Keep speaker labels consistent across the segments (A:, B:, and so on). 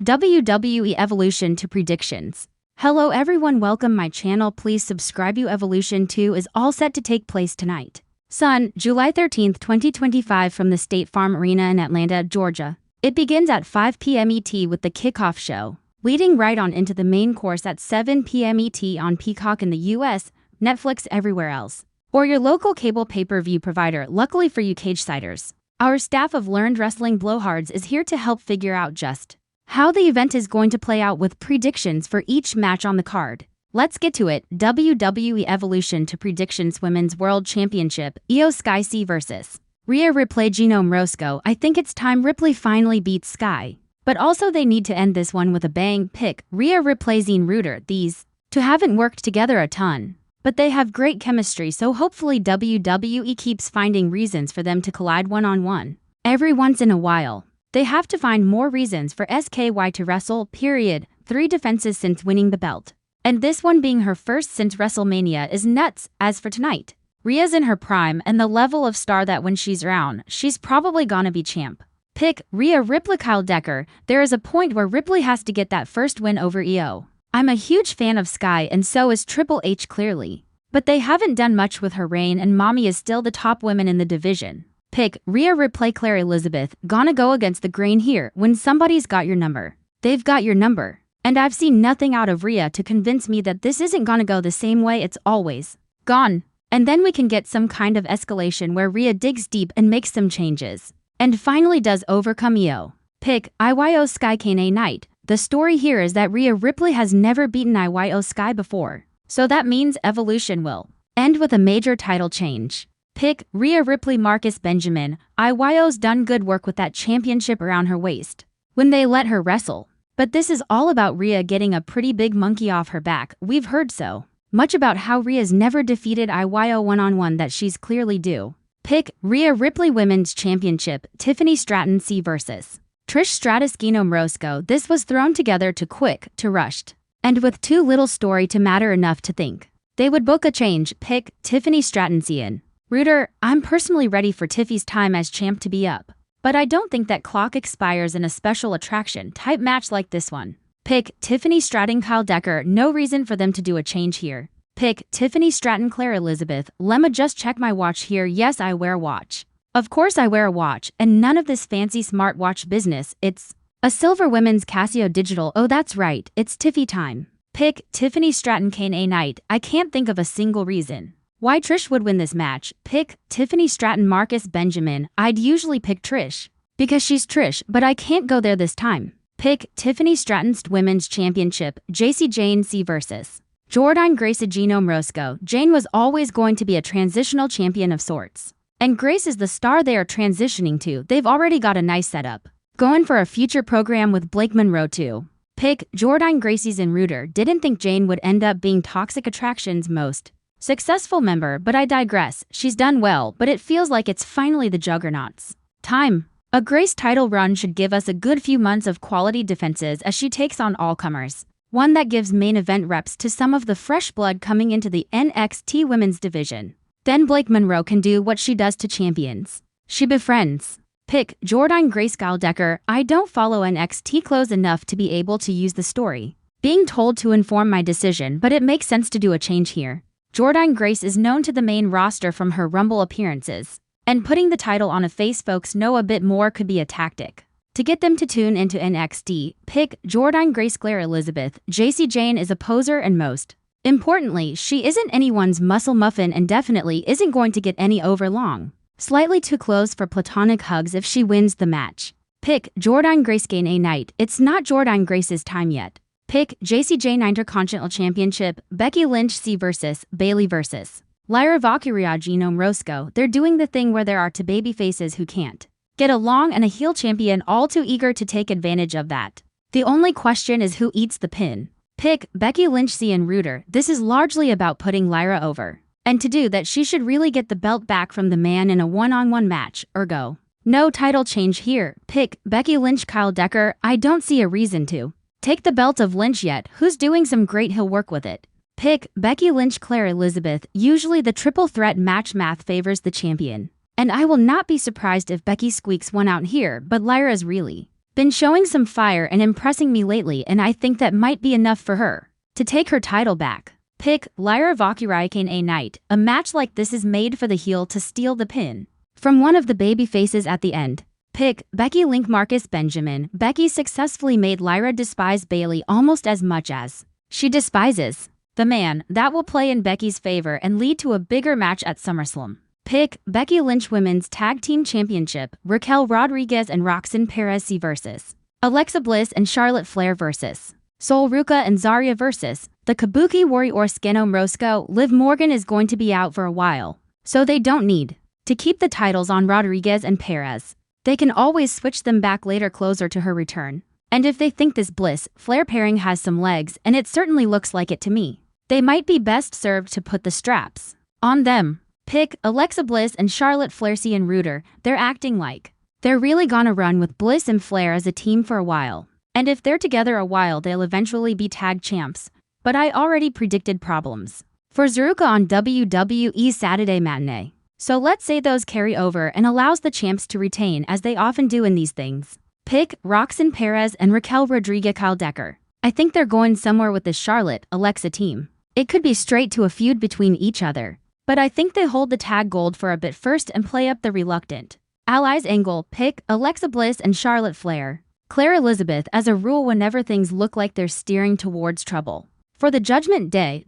A: WWE Evolution to predictions. Hello everyone, welcome my channel. Please subscribe. Evolution 2 is all set to take place tonight. Sun, July 13th, 2025 from the State Farm Arena in Atlanta, Georgia. It begins at 5 p.m. ET with the kickoff show, leading right on into the main course at 7 p.m. ET on Peacock in the US, Netflix everywhere else, or your local cable pay-per-view provider. Luckily for you cage-siders, our staff of learned wrestling blowhards is here to help figure out just how the event is going to play out with predictions for each match on the card. Let's get to it. WWE Evolution to predictions. Women's World Championship, Io Sky C versus Rhea Ripley. Genome Roscoe. I think it's time Ripley finally beats Sky, but also they need to end this one with a bang. Pick Rhea Ripley. Zine Rooter. These two haven't worked together a ton, but they have great chemistry, so hopefully WWE keeps finding reasons for them to collide one-on-one. Every once in a while, they have to find more reasons for SKY to wrestle, period. 3 defenses since winning the belt, and this one being her first since WrestleMania is nuts. As for tonight, Rhea's in her prime and the level of star that when she's around, she's probably gonna be champ. Pick Rhea Ripley. Kyle Decker. There is a point where Ripley has to get that first win over Io. I'm a huge fan of Sky and so is Triple H clearly, but they haven't done much with her reign and Mommy is still the top women in the division. Pick Rhea Ripley. Claire Elizabeth. Gonna go against the grain here. When somebody's got your number, they've got your number. And I've seen nothing out of Rhea to convince me that this isn't gonna go the same way it's always gone. And then we can get some kind of escalation where Rhea digs deep and makes some changes, and finally does overcome Io. Pick Io Sky. Kane Knight. The story here is that Rhea Ripley has never beaten Io Sky before, so that means Evolution will end with a major title change. Pick Rhea Ripley. Marcus Benjamin. Io's done good work with that championship around her waist when they let her wrestle, but this is all about Rhea getting a pretty big monkey off her back. We've heard so much about how Rhea's never defeated Io one-on-one that she's clearly due. Pick Rhea Ripley. Women's Championship, Tiffany Stratton C versus Trish Stratus. Genome Roscoe. This was thrown together too quick, too rushed, and with too little story to matter enough to think they would book a change. Pick Tiffany Stratton. Cian Rooter. I'm personally ready for Tiffy's time as champ to be up, but I don't think that clock expires in a special attraction type match like this one. Pick Tiffany Stratton. Kyle Decker. No reason for them to do a change here. Pick Tiffany Stratton. Claire Elizabeth. Lemma. Just check my watch here. Yes, I wear a watch. Of course I wear a watch, and none of this fancy smartwatch business. It's a silver women's Casio digital. Oh, that's right, it's Tiffy time. Pick Tiffany Stratton. Kane Knight. I can't think of a single reason why Trish would win this match. Pick Tiffany Stratton. Marcus Benjamin. I'd usually pick Trish because she's Trish, but I can't go there this time. Pick Tiffany Stratton's Women's Championship, JC Jane C versus Jordynne Grace. Genome Roscoe. Jane was always going to be a transitional champion of sorts, and Grace is the star they are transitioning to. They've already got a nice setup going for a future program with Blake Monroe too. Pick Jordynne Grace. Zine Rooter. Didn't think Jane would end up being Toxic Attraction's most successful member, but I digress. She's done well, but it feels like it's finally the Juggernaut's time. A Grace title run should give us a good few months of quality defenses as she takes on all comers, one that gives main event reps to some of the fresh blood coming into the NXT women's division. Then Blake Monroe can do what she does to champions. She befriends. Pick Jordynne Grace. Kyle Decker. I don't follow NXT close enough to be able to use the story being told to inform my decision, but it makes sense to do a change here. Jordynne Grace is known to the main roster from her Rumble appearances, and putting the title on a face folks know a bit more could be a tactic to get them to tune into NXT. Pick Jordynne Grace. Claire Elizabeth. JC Jane is a poser, and most importantly, she isn't anyone's muscle muffin and definitely isn't going to get any over long. Slightly too close for platonic hugs if she wins the match. Pick Jordynne Grace. Kane Knight. It's not Jordynne Grace's time yet. Pick JC Jane. Intercontinental Championship, Becky Lynch C versus Bayley versus Lyra Valkyria. Genome Roscoe. They're doing the thing where there are two baby faces who can't get along and a heel champion all too eager to take advantage of that. The only question is who eats the pin. Pick Becky Lynch. Cian Rooter. This is largely about putting Lyra over, and to do that she should really get the belt back from the man in a one-on-one match, ergo no title change here. Pick Becky Lynch. Kyle Decker. I don't see a reason to take the belt of Lynch yet, who's doing some great heel work with it. Pick Becky Lynch. Claire Elizabeth. Usually the triple threat match math favors the champion, and I will not be surprised if Becky squeaks one out here, but Lyra's really been showing some fire and impressing me lately, and I think that might be enough for her to take her title back. Pick Lyra Valkyrie Kane Night. A match like this is made for the heel to steal the pin from one of the baby faces at the end. Pick Becky Lynch Marcus Benjamin. Becky successfully made Lyra despise Bayley almost as much as she despises the man. That will play in Becky's favor and lead to a bigger match at SummerSlam. Pick Becky Lynch Women's Tag Team Championship. Raquel Rodriguez and Roxanne Perez versus Alexa Bliss and Charlotte Flair versus Sol Ruca and Zarya versus the Kabuki Warrior Skenom Roscoe. Liv Morgan is going to be out for a while, so they don't need to keep the titles on Rodriguez and Perez. They can always switch them back later closer to her return. And if they think this Bliss-Flair pairing has some legs, and it certainly looks like it to me, they might be best served to put the straps on them. Pick Alexa Bliss and Charlotte Flair. And Rooter. They're acting like they're really gonna run with Bliss and Flair as a team for a while. And if they're together a while, they'll eventually be tag champs. But I already predicted problems for Zruka on WWE Saturday Matinee. So let's say those carry over and allows the champs to retain, as they often do in these things. Pick Roxanne Perez and Raquel Rodriguez Caldecker. I think they're going somewhere with the Charlotte-Alexa team. It could be straight to a feud between each other, but I think they hold the tag gold for a bit first and play up the reluctant allies angle. Pick Alexa Bliss and Charlotte Flair. Claire Elizabeth. As a rule, whenever things look like they're steering towards trouble for the Judgment Day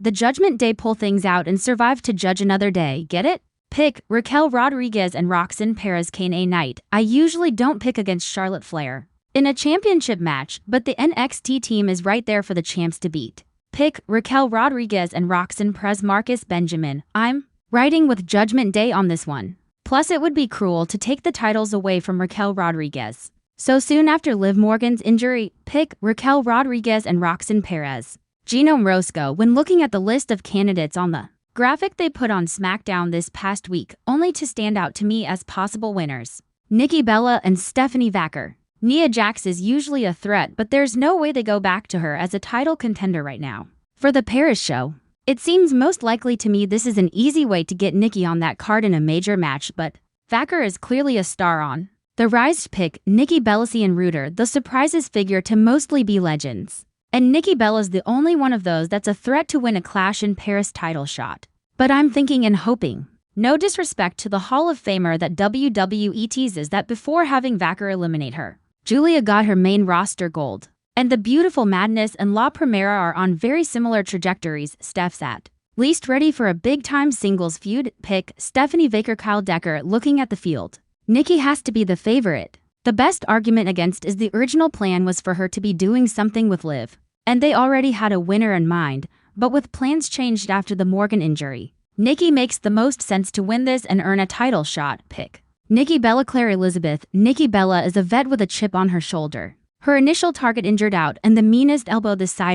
A: pull things out and survive to judge another day. Get it? Pick Raquel Rodriguez and Roxanne Perez Kane Night. I usually don't pick against Charlotte Flair in a championship match, but the NXT team is right there for the champs to beat. Pick Raquel Rodriguez and Roxanne Perez Marcus Benjamin. I'm riding with Judgment Day on this one. Plus, it would be cruel to take the titles away from Raquel Rodriguez so soon after Liv Morgan's injury. Pick Raquel Rodriguez and Roxanne Perez. Genome Roscoe. When looking at the list of candidates on the graphic they put on SmackDown this past week, only to stand out to me as possible winners: Nikki Bella and Stephanie Vaquer. Nia Jax is usually a threat, but there's no way they go back to her as a title contender right now. For the Paris show, it seems most likely to me this is an easy way to get Nikki on that card in a major match, but Vaquer is clearly a star on the rise. Pick Nikki Bella and Rooter. The surprises figure to mostly be legends, and Nikki Bella's the only one of those that's a threat to win a Clash in Paris title shot. But I'm thinking and hoping, no disrespect to the Hall of Famer, that WWE teases that before having Vaquer eliminate her, Julia got her main roster gold. And the beautiful Madness and La Primera are on very similar trajectories. Steph's at least ready for a big-time singles feud. Pick Stephanie Vaquer Caldecker. Looking at the field, Nikki has to be the favorite. The best argument against is the original plan was for her to be doing something with Liv, and they already had a winner in mind, but with plans changed after the Morgan injury, Nikki makes the most sense to win this and earn a title shot. Pick Nikki Bella. Claire Elizabeth. Nikki Bella is a vet with a chip on her shoulder. Her initial target injured out, and the meanest elbow this side